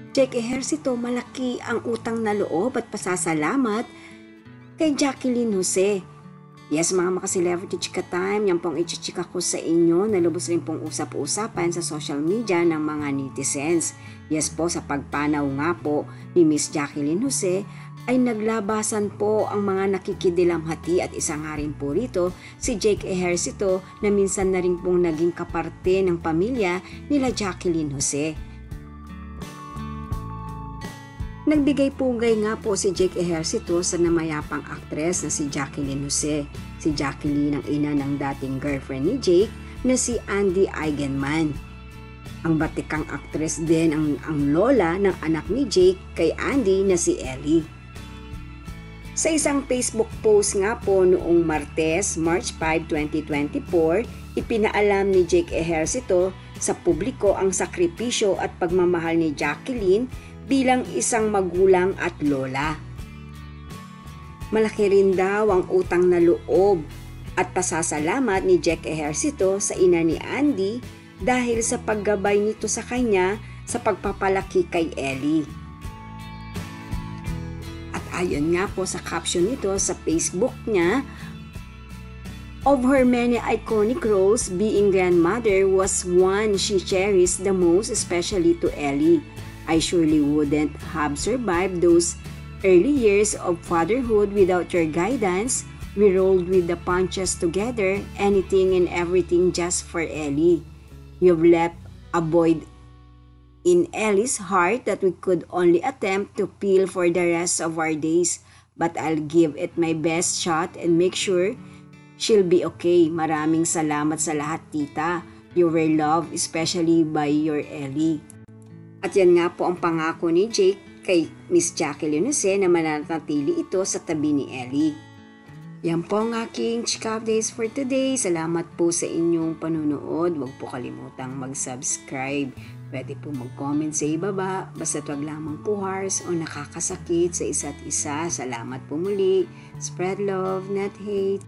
Jake Ejercito, malaki ang utang na loob at pasasalamat kay Jacqueline Jose. Yes, mga maka-celebrity chika time, yan pong ichichika ko sa inyo na lubos rin pong usap-usapan sa social media ng mga netizens. Yes po, sa pagpanaw nga po ni Miss Jacqueline Jose ay naglabasan po ang mga nakikidilamhati at isa nga rin po rito si Jake Ejercito na minsan na rin pong naging kaparte ng pamilya nila Jacqueline Jose. Nagbigay pugay nga po si Jake Ejercito sa namayapang aktres na si Jacqueline Jose. Si Jacqueline ang ina ng dating girlfriend ni Jake na si Andy Eigenman. Ang batikang aktres din ang lola ng anak ni Jake kay Andy na si Ellie. Sa isang Facebook post nga po noong Martes, March 5, 2024, ipinaalam ni Jake Ejercito sa publiko ang sakripisyo at pagmamahal ni Jacqueline bilang isang magulang at lola. Malaki rin daw ang utang na loob at pasasalamat ni Jake Ejercito sa ina ni Andy dahil sa paggabay nito sa kanya sa pagpapalaki kay Ellie. At ayon nga po sa caption nito sa Facebook niya, of her many iconic roles, being grandmother was one she cherished the most, especially to Ellie. I surely wouldn't have survived those early years of fatherhood without your guidance. We rolled with the punches together, anything and everything just for Ellie. You've left a void in Ellie's heart that we could only attempt to fill for the rest of our days. But I'll give it my best shot and make sure she'll be okay. Maraming salamat sa lahat, tita. You were loved, especially by your Ellie. At yan nga po ang pangako ni Jake kay Miss Jacqueline Jose na mananatili ito sa tabi ni Ellie. Yan po ang aking chika updates for today. Salamat po sa inyong panunood. Huwag po kalimutang mag-subscribe. Pwede po mag-comment sa ibaba. Basta't wag lamang po harsh o nakakasakit sa isa't isa. Salamat po muli. Spread love, not hate.